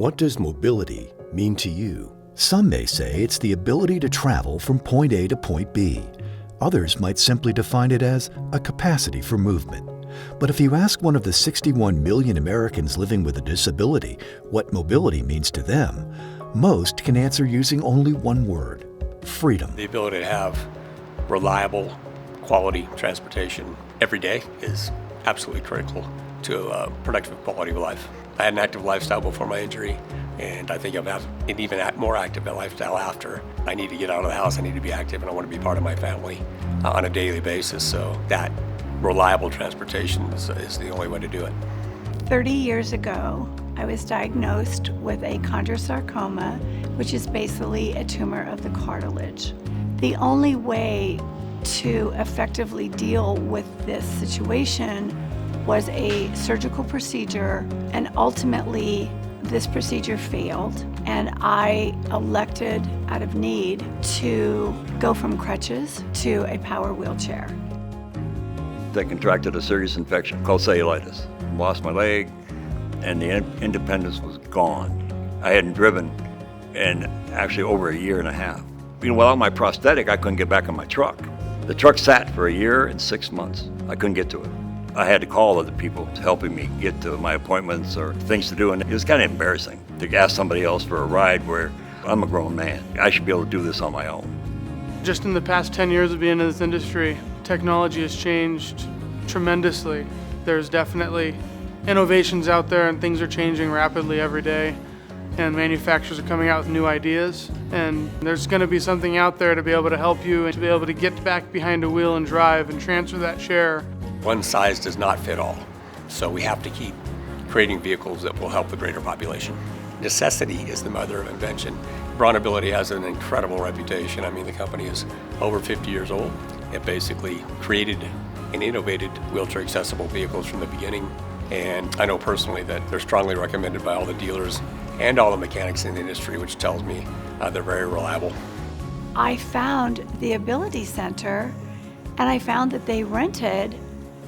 What does mobility mean to you? Some may say it's the ability to travel from point A to point B. Others might simply define it as a capacity for movement. But if you ask one of the 61 million Americans living with a disability what mobility means to them, most can answer using only one word: freedom. The ability to have reliable, quality transportation every day is absolutely critical to a productive quality of life. I had an active lifestyle before my injury, and I think I've had an even more active lifestyle after. I need to get out of the house, I need to be active, and I want to be part of my family on a daily basis, so that reliable transportation is the only way to do it. 30 years ago, I was diagnosed with a chondrosarcoma, which is basically a tumor of the cartilage. The only way to effectively deal with this situation was a surgical procedure, and ultimately this procedure failed, and I elected out of need to go from crutches to a power wheelchair. I contracted a serious infection called cellulitis. Lost my leg, and the independence was gone. I hadn't driven in actually over a year and a half. Without my prosthetic, I couldn't get back on my truck. The truck sat for a year and 6 months. I couldn't get to it. I had to call other people to helping me get to my appointments or things to do, and it was kind of embarrassing to ask somebody else for a ride where I'm a grown man. I should be able to do this on my own. Just in the past 10 years of being in this industry, technology has changed tremendously. There's definitely innovations out there, and things are changing rapidly every day, and manufacturers are coming out with new ideas, and there's going to be something out there to be able to help you and to be able to get back behind a wheel and drive and transfer that share. One size does not fit all, so we have to keep creating vehicles that will help the greater population. Necessity is the mother of invention. BraunAbility has an incredible reputation. I mean, the company is over 50 years old. It basically created and innovated wheelchair accessible vehicles from the beginning, and I know personally that they're strongly recommended by all the dealers and all the mechanics in the industry, which tells me they're very reliable. I found the Ability Center, and I found that they rented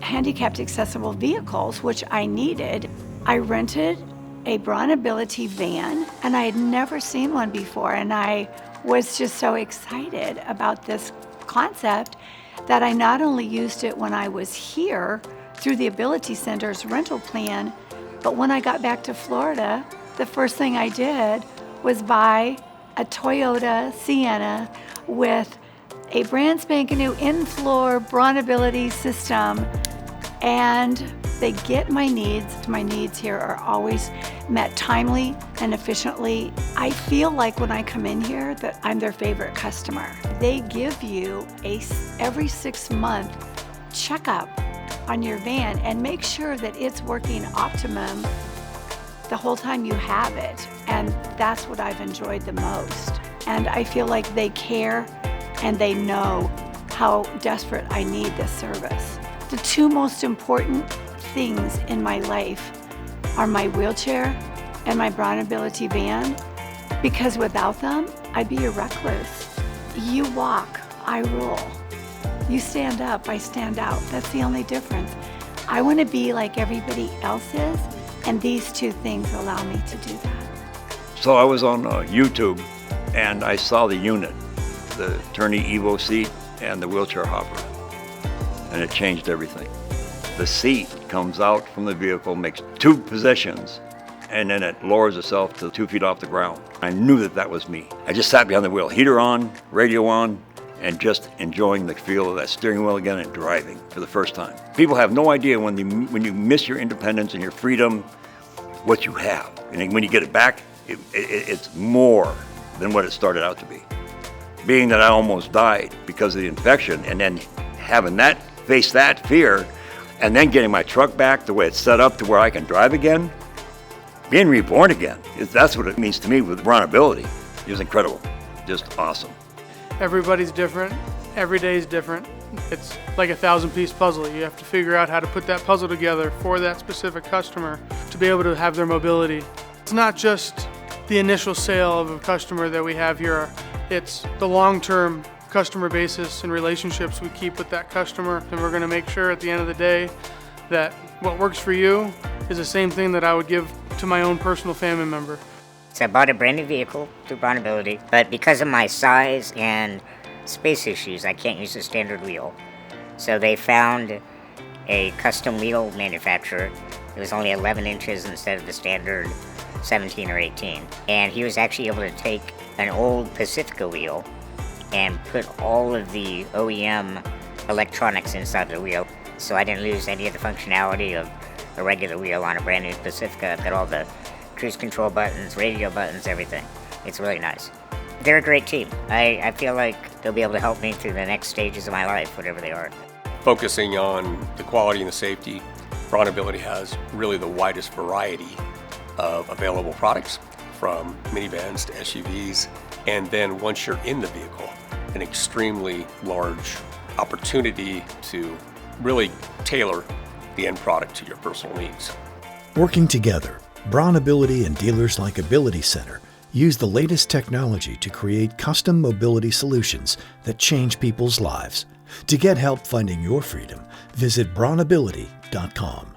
handicapped accessible vehicles, which I needed. I rented a BraunAbility van, and I had never seen one before, and I was just so excited about this concept that I not only used it when I was here through the Ability Center's rental plan, but when I got back to Florida, the first thing I did was buy a Toyota Sienna with a brand spanking new in-floor BraunAbility system, and they get my needs. My needs here are always met timely and efficiently. I feel like when I come in here that I'm their favorite customer. They give you every 6-month checkup on your van and make sure that it's working optimum the whole time you have it, and that's what I've enjoyed the most. And I feel like they care and they know how desperate I need this service. The two most important things in my life are my wheelchair and my BraunAbility van, because without them, I'd be a recluse. You walk, I roll. You stand up, I stand out. That's the only difference. I want to be like everybody else is, and these two things allow me to do that. So I was on YouTube, and I saw the unit, the Turny Evo seat and the wheelchair hopper, and it changed everything. The seat comes out from the vehicle, makes 2 positions, and then it lowers itself to 2 feet off the ground. I knew that that was me. I just sat behind the wheel, heater on, radio on, and just enjoying the feel of that steering wheel again and driving for the first time. People have no idea when you miss your independence and your freedom, what you have. And when you get it back, it's more than what it started out to be. Being that I almost died because of the infection, and then having that, face that fear, and then getting my truck back the way it's set up to where I can drive again, being reborn again, that's what it means to me with BraunAbility. It was incredible, just awesome. Everybody's different, every day is different. It's like a 1,000-piece puzzle. You have to figure out how to put that puzzle together for that specific customer to be able to have their mobility. It's not just the initial sale of a customer that we have here, it's the long-term customer basis and relationships we keep with that customer, and we're going to make sure at the end of the day that what works for you is the same thing that I would give to my own personal family member. So I bought a brand new vehicle through BraunAbility, but because of my size and space issues, I can't use the standard wheel. So they found a custom wheel manufacturer. It was only 11 inches instead of the standard 17 or 18. And he was actually able to take an old Pacifica wheel and put all of the OEM electronics inside the wheel. So I didn't lose any of the functionality of a regular wheel on a brand new Pacifica. I've got all the cruise control buttons, radio buttons, everything. It's really nice. They're a great team. I feel like they'll be able to help me through the next stages of my life, whatever they are. Focusing on the quality and the safety, BraunAbility has really the widest variety of available products, from minivans to SUVs, and then once you're in the vehicle, an extremely large opportunity to really tailor the end product to your personal needs. Working together, BraunAbility and dealers like Ability Center use the latest technology to create custom mobility solutions that change people's lives. To get help finding your freedom, visit BraunAbility.com.